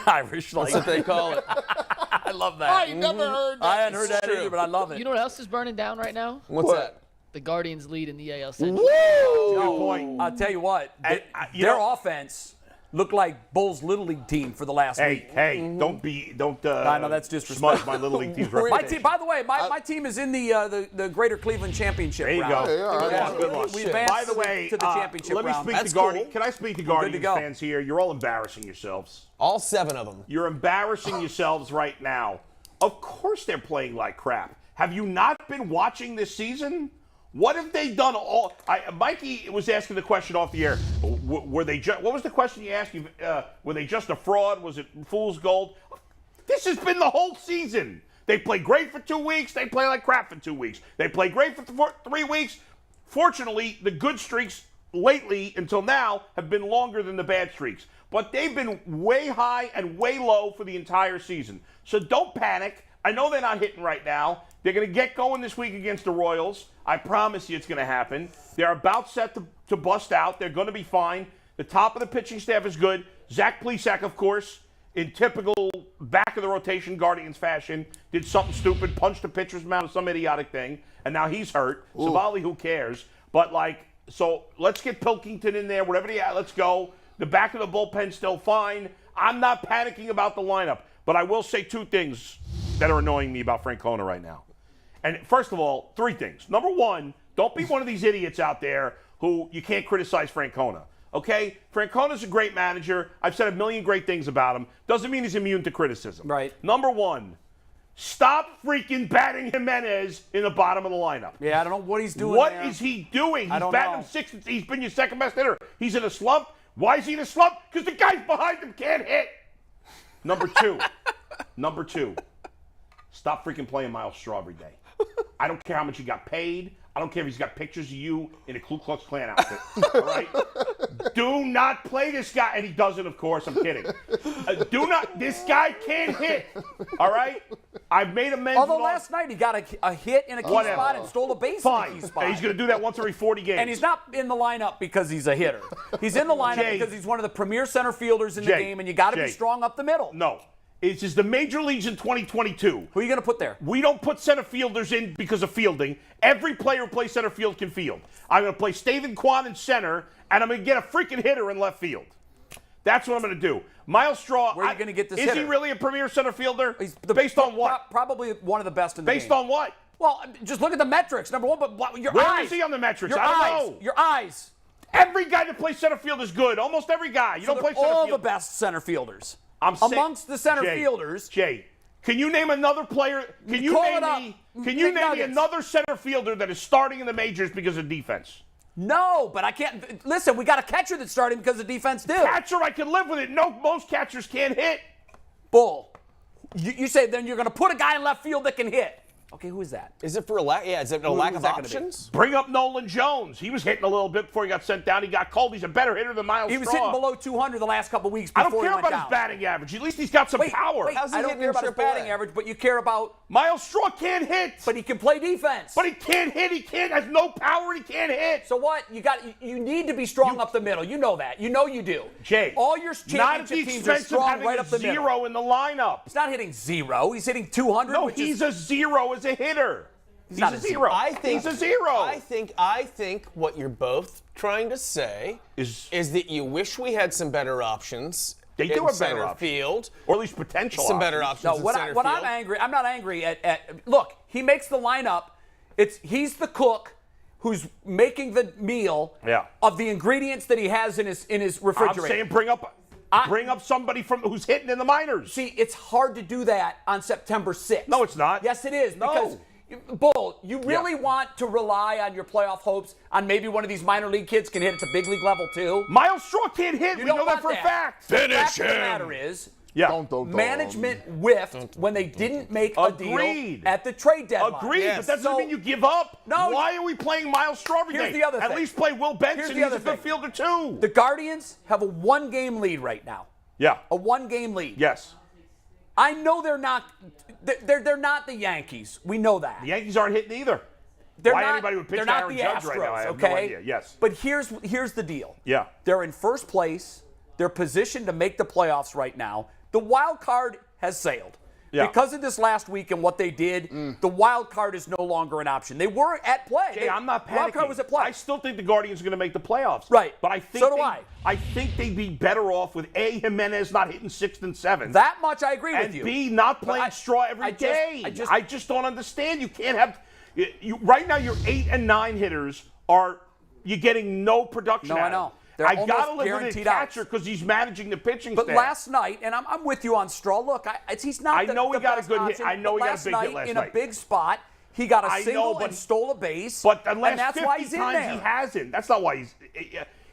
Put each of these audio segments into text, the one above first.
Irish light. That's what they call it. I love that. I never heard that. I hadn't heard that true. either, but I love it. You know what else is burning down right now? What's that? The Guardians lead in the AL Central. Good point. I'll tell you what, you their know- offense looked like Bull's Little League team for the last week. Hey, don't. I know that's disrespectful. Smudge my little league team's My reputation. team, by the way, my team is in the Greater Cleveland Championship There you round. go. Yeah, all right. Good luck, good luck. We advanced By the way, to the championship let me round. speak That's to Guardian. cool. Can I speak to good to Guardians go. fans here? You're all embarrassing yourselves. All 7 of them. You're embarrassing yourselves right now. Of course they're playing like crap. Have you not been watching this season? What have they done all? Mikey was asking the question off the air. Were they just? What was the question you asked? Were they just a fraud? Was it fool's gold? This has been the whole season. They play great for 2 weeks. They play like crap for 2 weeks. They play great for 3 weeks. Fortunately, the good streaks lately until now have been longer than the bad streaks. But they've been way high and way low for the entire season. So don't panic. I know they're not hitting right now. They're going to get going this week against the Royals. I promise you it's going to happen. They're about set to bust out. They're going to be fine. The top of the pitching staff is good. Zach Plesac, of course, in typical back-of-the-rotation Guardians fashion, did something stupid, punched the pitcher's mouth or some idiotic thing, and now he's hurt. Savali, who cares? But, so let's get Pilkington in there, whatever let's go. The back of the bullpen's still fine. I'm not panicking about the lineup, but I will say 2 things that are annoying me about Francona right now. And first of all, 3 things. Number 1, don't be one of these idiots out there who you can't criticize Francona. Okay? Francona's a great manager. I've said a million great things about him. Doesn't mean he's immune to criticism. Right. Number 1, stop freaking batting Jimenez in the bottom of the lineup. Yeah, I don't know what he's doing. What there. is he doing? I He's don't batting know. him 6. He's been your second best hitter. He's in a slump. Why is he in a slump? Because the guys behind him can't hit. Number 2. Stop freaking playing Miles Straw every day. I don't care how much he got paid. I don't care if he's got pictures of you in a Ku Klux Klan outfit. All right? Do not play this guy. And he doesn't, of course. I'm kidding. This guy can't hit. All right? I've made amends. Although last night he got a hit in a key spot and stole a base in a Fine. key spot. He's going to do that once every 40 games. And he's not in the lineup because he's a hitter. He's in the lineup because he's one of the premier center fielders in the game, and you got to be strong up the middle. No. It's just the major leagues in 2022. Who are you going to put there? We don't put center fielders in because of fielding. Every player who plays center field can field. I'm going to play Steven Kwan in center, and I'm going to get a freaking hitter in left field. That's what I'm going to do. Miles Straw. Where are you going to get this Is hitter? he really a premier center fielder? Based on what? Probably one of the best in the game. Based on what? Well, just look at the metrics. Number 1, but your Where eyes. is he on the metrics? Your I don't eyes. know. Your eyes. Every guy that plays center field is good. Almost every guy. You don't play center all field. the best center fielders. Amongst the center fielders. Jay, can you name another player? Can you name me another center fielder that is starting in the majors because of defense? No, but I can't. Listen, we got a catcher that's starting because of defense, too. Catcher, I can live with it. No, most catchers can't hit. Bull. You say then you're going to put a guy in left field that can hit. Okay, who is that? Is it for a lack? Yeah, is it a lack of options? Bring up Nolan Jones. He was hitting a little bit before he got sent down. He got cold. He's a better hitter than Miles He was Straw. hitting below 200 the last couple weeks I before don't care he went about down. his batting average. At least he's got some power. Wait, How's he I don't hitting care in about his AAA? batting average, but you care about. Miles Straw can't hit. But he can play defense. But he can't hit. He has no power. He can't hit. So what? You need to be strong up the middle. You know that. You know you do. Jay, all your not at the championship teams expense are strong of having right a up the middle. zero in the lineup. He's not hitting 0. He's hitting 200. No, he's a zero as a hitter. He's not a a zero. He's a zero. I think what you're both trying to say is that you wish we had some better options. They do in have better center options. field, or at least potential. some better options. No, in what center I'm field. angry. I'm not angry at. Look, he makes the lineup. He's the cook who's making the meal of the ingredients that he has in his refrigerator. I'm saying bring up somebody who's hitting in the minors. See, it's hard to do that on September 6th. No, it's not. Yes, it is. No. Because, Bull, you really want to rely on your playoff hopes on maybe one of these minor league kids can hit at the big league level too? Miles Straw can't hit. You We don't know that want for a fact. The fact of the matter is, management whiffed when they didn't make a deal at the trade deadline. Agreed, but that doesn't mean you give up. No. Why are we playing Miles Straw every day? Here's the other thing. At least play Will Benson. He's a good fielder too. The Guardians have a 1-game lead right now. Yeah. A 1-game lead. Yes. I know they're not the Yankees. We know that. The Yankees aren't hitting either. Why anybody would pitch they're not Aaron the Judge Astros, right now, I have okay? no idea. Yes. But here's the deal. Yeah. They're in first place. They're positioned to make the playoffs right now. The wild card has sailed. Yeah. Because of this last week and what they did, the wild card is no longer an option. They were at play. Jay, I'm not panicking. Wild card was at play. I still think the Guardians are going to make the playoffs. Right. But I think So do I. I think they'd be better off with A, Jimenez not hitting 6th and 7th. That much I agree and with you. B, not playing straw every day. I just don't understand. You can't have right now your 8 and 9 hitters you're getting no production No, out I of. know. They're I got to almost live with a guaranteed catcher outs. because he's managing the pitching But staff. last night, and I'm with you on Straw. Look, he's not. I know he got a best good hit. option, I know but he got a big hit last in night. a big spot. He got a I single know, but and stole a base. But the and last that's 50 why he's in times there. he hasn't. That's not why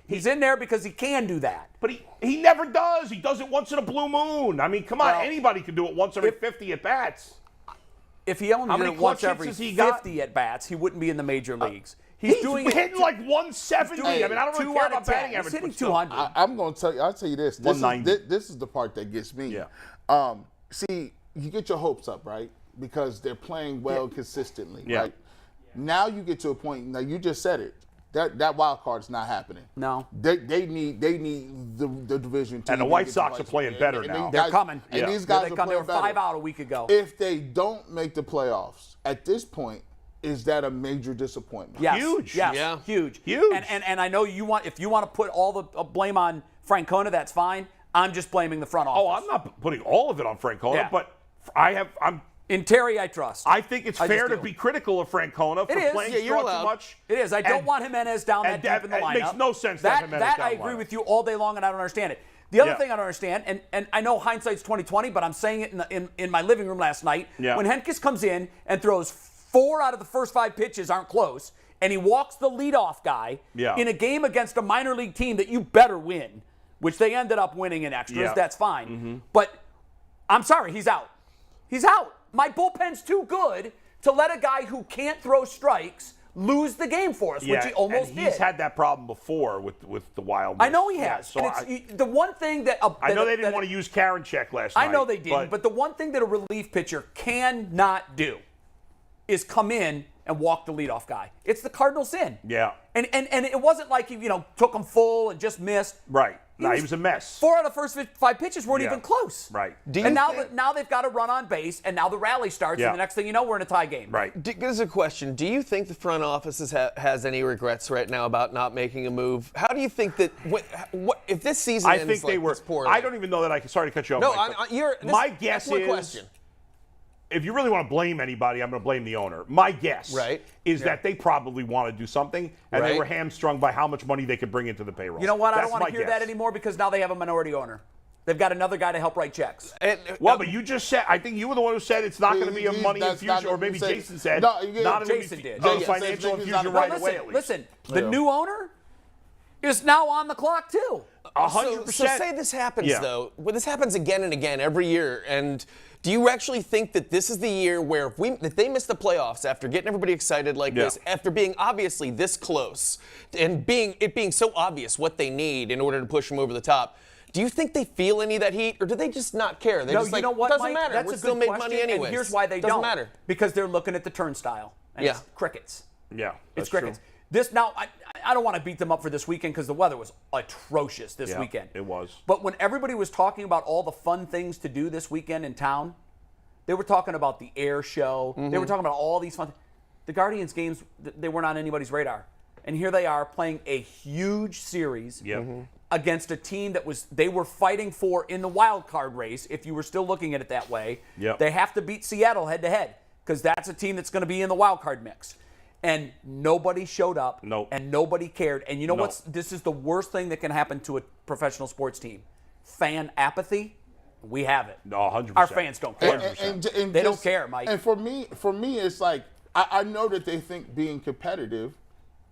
He's in there because he can do that. But he never does. He does it once in a blue moon. I mean, come on. Well, Anybody can do it once every 50 at bats. If he only How did many it once clutch every hits has he got? 50 at bats, he wouldn't be in the major leagues. He's doing hitting like 170. I mean, I don't really 2 care out of about 10. batting He's average. hitting but still. 200. I'm going to tell you. I'll tell you this. This 190. this is the part that gets me. Yeah. See, you get your hopes up, right? Because they're playing well consistently, Yeah. right? Now you get to a point. Now you just said it. That wild card's not happening. No. They need the division team. And the to White get Sox the are playing playoffs. better And now. these They're guys- coming. And Yeah. these guys They are come. They playing were 5 better. out a week ago. If they don't make the playoffs at this point, is that a major disappointment? Yes. Huge. Yes. Yeah. Huge. Huge. And I know if you want to put all the blame on Francona, that's fine. I'm just blaming the front office. Oh, I'm not putting all of it on Francona, Yeah. but In Terry, I trust. I think it's I fair just to do. be critical of Francona for It is. playing Yeah, you're straw too allowed. much. It is. I don't And- want Jimenez down that and deep in the it lineup. makes no sense to have Jimenez That down I the agree lineup. with you all day long, and I don't understand it. The other Yeah. thing I don't understand, and I know hindsight's 20/20, but I'm saying it in my living room last night. Yeah. When Henkes comes in and throws 4 out of the first 5 pitches aren't close, and he walks the leadoff guy Yeah. in a game against a minor league team that you better win, which they ended up winning in extras. Yeah. That's fine. But I'm sorry, he's out. He's out. My bullpen's too good to let a guy who can't throw strikes lose the game for us, which he almost and he's did. had that problem before with the Wild. I know he Yeah, has. so And the one thing that I know they didn't want to use Karinchak last night. I know they didn't, but the one thing that a relief pitcher cannot do is come in and walk the leadoff guy. It's the cardinal sin. Yeah. And it wasn't like he took him full and just missed. Right. No, he was a mess. 4 out of the first 5 pitches weren't Yeah. even close. Right. And now they've got to run on base, and now the rally starts, Yeah. and the next thing you know, we're in a tie game. Right. Here's a question. Do you think the front office has any regrets right now about not making a move? How do you think that if this season I ends think they like were. this poorly? I don't even know that I can. Sorry to cut you off. No, Mike, but my guess that's one is. question. If you really want to blame anybody, I'm going to blame the owner. My guess Right. is that they probably want to do something, and they Right. were hamstrung by how much money they could bring into the payroll. You know what? I That's don't want my to hear guess. that anymore because now they have a minority owner. They've got another guy to help write checks. Well, but you just said, I think you were the one who said it's not going to be a money that's not infusion, or what maybe we said. Jason said. No, yeah, not a Jason did. No, Yeah, financial says infusion not- right Well, away, at least. Listen, the new owner is now on the clock too. 100%. So say this happens Yeah. though. Well, this happens again and again every year. And do you actually think that this is the year where if they miss the playoffs after getting everybody excited like Yeah. this, after being obviously this close, and it being so obvious what they need in order to push them over the top? Do you think they feel any of that heat, or do they just not care? They're No, just you like, know what, doesn't Mike? matter. That's We're a still good made question, money anyways. and here's why they doesn't don't. matter. Because they're looking at the turnstile. And Yeah. it's crickets. Yeah, It's that's crickets. true. This now, I don't want to beat them up for this weekend because the weather was atrocious this Yeah, weekend. it was. But when everybody was talking about all the fun things to do this weekend in town, they were talking about the air show. They were talking about all these fun. The Guardians games, they weren't on anybody's radar, and here they are playing a huge series Yeah. against a team that they were fighting for in the wild card race. If you were still looking at it that way, Yep. they have to beat Seattle head to head because that's a team that's going to be in the wild card mix. And nobody showed up, Nope. and nobody cared. And you know No. what's? This is the worst thing that can happen to a professional sports team: fan apathy. We have it. No, 100%. Our fans don't care. And They don't care, Mike. And for me, it's like I know that they think being competitive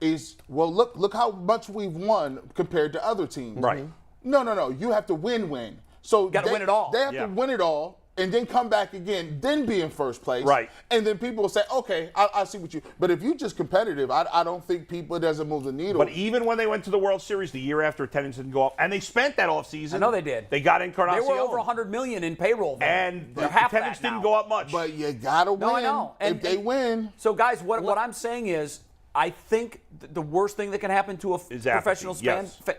is look how much we've won compared to other teams. Right. No. You have to win. So Gotta win it all. They have Yeah. to win it all and then come back again, then be in first place. Right. And then people will say, okay, I see what you. But if you're just competitive, I don't think people, it doesn't move the needle. But even when they went to the World Series the year after, attendance didn't go up, and they spent that offseason. I know they did. They got They Encarnacion. were over $100 million in payroll, then. And They're the half attendance that now. didn't go up much. But you gotta win. No, I know. And if they win. So, guys, what I'm saying is, I think the worst thing that can happen to a Is professional apathy,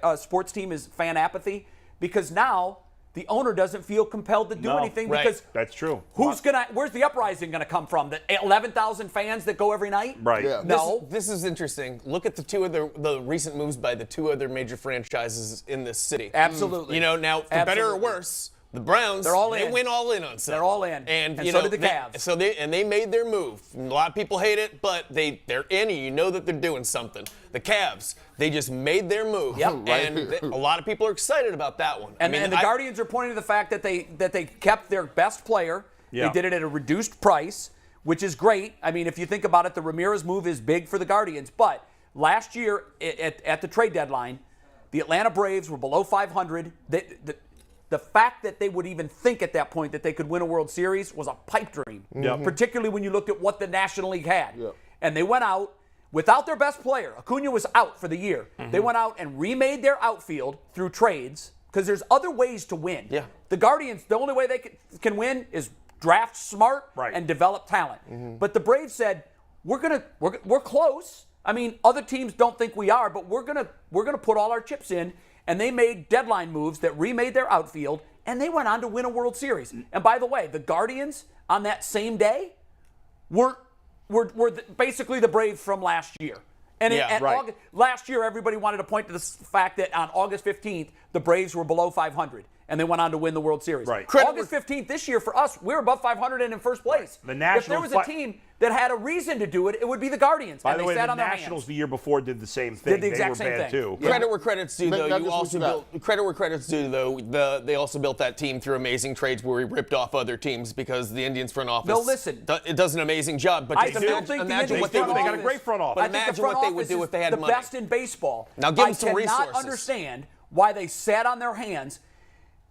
yes. sports team is fan apathy, because now the owner doesn't feel compelled to do No, anything right. because That's true. where's the uprising gonna come from? The 11,000 fans that go every night? Right. Yeah. No. This is interesting. Look at the recent moves by the 2 other major franchises in this city. Absolutely. You know, now for better or Absolutely. worse, the Browns, They're all they in. went all in on something. They're all in. And And you so know, did the Cavs. They made their move. A lot of people hate it, but they're in, and you know that they're doing something. The Cavs, they just made their move. Yep. And a lot of people are excited about that one. And, and the Guardians are pointing to the fact that they kept their best player. Yeah. They did it at a reduced price, which is great. I mean, if you think about it, the Ramirez move is big for the Guardians. But last year at the trade deadline, the Atlanta Braves were below 500. The fact that they would even think at that point that they could win a World Series was a pipe dream, particularly when you looked at what the National League had. Yep. And they went out without their best player. Acuna was out for the year. They went out and remade their outfield through trades because there's other ways to win. Yeah. The Guardians, the only way they can win is draft smart Right. and develop talent. But the Braves said, we're close. I mean, other teams don't think we are, but we're gonna put all our chips in. And they made deadline moves that remade their outfield, and they went on to win a World Series. And by the way, the Guardians on that same day were basically the Braves from last year. And Yeah, right. last year, everybody wanted to point to the fact that on August 15th, the Braves were below 500, and they went on to win the World Series. Right. August 15th this year for us, we're above 500 and in first place. The If Nationals there was a team that had a reason to do it, it would be the Guardians. By and the they way, sat the on their Nationals hands. the year before did the same thing. the exact they same were bad thing. too. Yeah. Credit where credit's due, though. Nuggets, You what also you got? credit where credit's due, though. They also built that team through amazing trades where we ripped off other teams because the Indians front office. No, listen. It does an amazing job. But I just still imagine, think the imagine Indians what they front would They do. got a great front office. But I think the imagine front what they would office do is if they had the money. best in baseball. Now give them I some cannot resources. understand why they sat on their hands.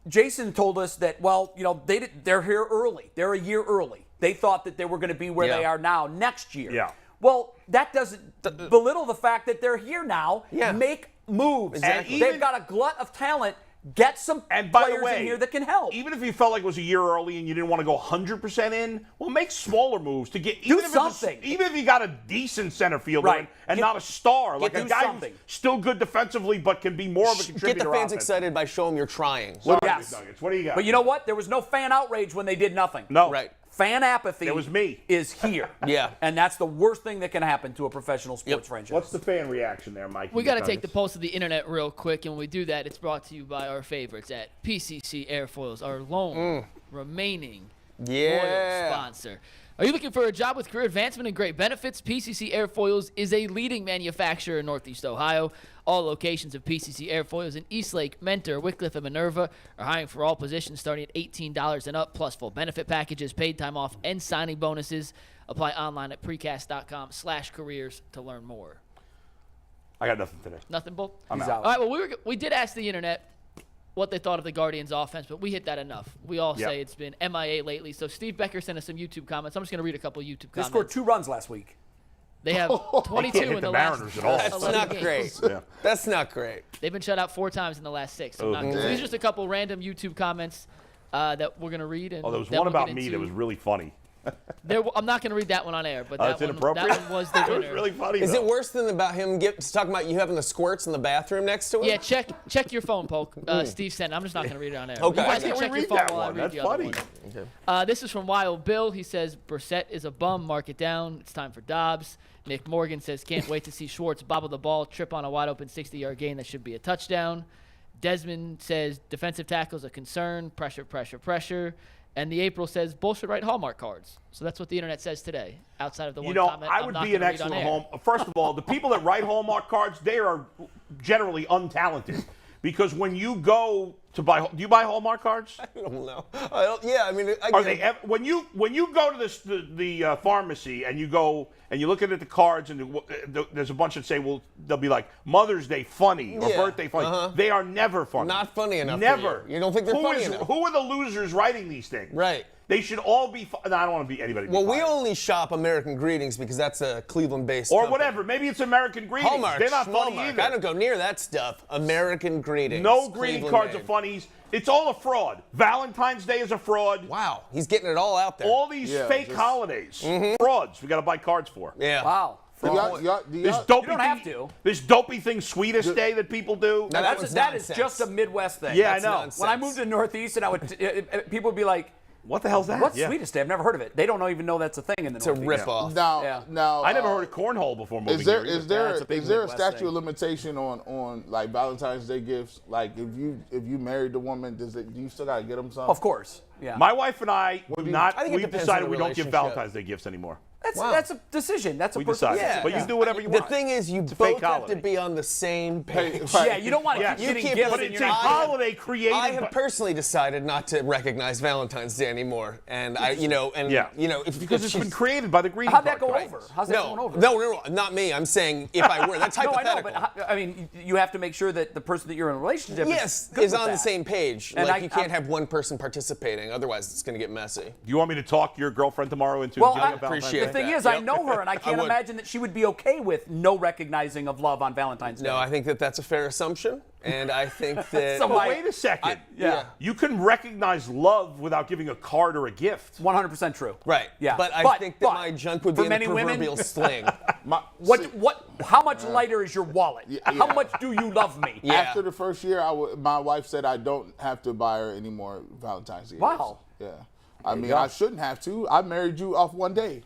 Jason told us that, well, you know, they're here early. They're a year early. They thought that they were going to be where they are now next year. Yeah. Well, that doesn't belittle the fact that they're here now. Yeah. Make moves. Exactly. They've got a glut of talent. Get some And by players the way, in here that can help. Even if you felt like it was a year early and you didn't want to go 100% in, well, make smaller moves to get Do even if it's something. even if you got a decent center fielder Right. and Get- not a star, like a do guy something. who's still good defensively but can be more of a contributor. Get the fans offensively. excited by showing you're trying. Sorry, Yes. Nuggets. What do you got? But you know what? There was no fan outrage when they did nothing. no, Right. Fan apathy It was me. is here. Yeah. And that's the worst thing that can happen to a professional sports franchise. What's the fan reaction there, Mike? We got to take the pulse of the internet real quick, and when we do that, it's brought to you by our favorites at PCC Airfoils, our lone remaining Yeah. loyal sponsor. Are you looking for a job with career advancement and great benefits? PCC Airfoils is a leading manufacturer in Northeast Ohio. All locations of PCC Airfoils in Eastlake, Mentor, Wickliffe, and Minerva are hiring for all positions starting at $18 and up, plus full benefit packages, paid time off, and signing bonuses. Apply online at precast.com/careers to learn more. I got nothing today. Nothing, Bull? He's out. out. All right, well, we did ask the internet what they thought of the Guardians' offense, but we hit that enough. We all Yep. say it's been MIA lately. So Steve Becker sent us some YouTube comments. I'm just going to read a couple YouTube They comments. scored 2 runs last week. They have 22 hit in the the last Mariners at all. That's 11 not games. great. Yeah. That's not great. They've been shut out 4 times in the last 6. So not good. So these are just a couple random YouTube comments that we're going to read. And Oh, there was then one we'll about get me into- that was really funny. I'm not going to read that one on air, but That's that inappropriate. one was the It was winner. really funny. Is though. it worse than about him talking about you having the squirts in the bathroom next to him? Yeah, check your phone, Polk. Steve sent it. I'm just not going to read it on air. Okay. You Why guys can can't we check your read phone that while I one? read That's the other funny. one. This is from Wild Bill. He says, Brissett is a bum. Mark it down. It's time for Dobbs. Nick Morgan says, can't wait to see Schwartz bobble the ball, trip on a wide-open 60-yard gain that should be a touchdown. Desmond says, defensive tackle's a concern. Pressure, pressure, pressure. And the April says, bullshit right Hallmark cards. So that's what the internet says today, outside of the one comment I I'm would not be an gonna read on excellent air. home. First of all, the people that write Hallmark cards, they are generally untalented. Because when you go to buy, do you buy Hallmark cards? I don't know. Yeah, I mean, Are they when you go to the pharmacy and you go and you look at the cards and there's a bunch that say, well, they'll be like Mother's Day funny or Yeah, birthday funny. They are never funny. Not funny enough for Never. you. You don't think they're funny enough? Who are the losers writing these things? Right. They should all be. No, I don't want to be anybody. Well, we only shop American Greetings because that's a Cleveland-based or company. whatever. Maybe it's American Greetings. Hallmark, They're not funny Schmalmark. either. I don't go near that stuff. American Greetings. No greeting Cleveland cards are made. funnies. It's all a fraud. Valentine's Day is a fraud. Wow, he's getting it all out there. All these fake just- holidays, frauds. We got to buy cards for. Yeah. Wow. This y'all- dopey You don't have to. This dopey thing, Sweetest Day that people do. Now, That is nonsense. just a Midwest thing. Yeah, That's I know. nonsense. When I moved to Northeast, and I would people would be like, What the hell's that? "What's Yeah. Sweetest Day? I've never heard of it." They don't even know that's a thing in the It's a Northeast. rip off. Yeah. Now, I never heard of cornhole before moving Is there here. is there Yeah, it's a big is there a Midwest statute thing. of limitation on like Valentine's Day gifts? Like if you married the woman, do you still gotta get them something? Of course. Yeah. My wife and I do not. I think it We've depends decided on the we don't give relationship. Valentine's Day gifts anymore. That's a decision. That's a We personal decided. decision. But you do whatever you The want. thing is, you a fake both have holiday. to be on the same page. Yeah, you don't want to Yeah. keep You getting keep- gifts But and it's you're a not. holiday created. I have by- personally decided not to recognize Valentine's Day anymore, and if because it's been created by the greeting How'd that card go companies. over? How's that going over? No, not me. I'm saying if I were. That's No, I know, hypothetical. but I mean, you have to make sure that the person that you're in a relationship Yes, is good is with on the that. same page. And Like you can't have one person participating, otherwise it's going to get messy. Do you want me to talk your girlfriend tomorrow into Well, giving I a Valentine's appreciate Day? The thing that. is, I Yep. know her, and I can't would. imagine that she would be okay with no recognizing of love on Valentine's Day. No, I think that's a fair assumption, and I think that. So But my- wait a second. yeah. You can recognize love without giving a card or a gift. 100% true. Right. Yeah. But I think that my junk would for be in the many women- proverbial sling. How much lighter is your wallet? How much do you love me? Yeah. After the first year, my wife said I don't have to buy her any more Valentine's Day. Wow. gifts. Yeah. I mean, I shouldn't have to. I married you off one day.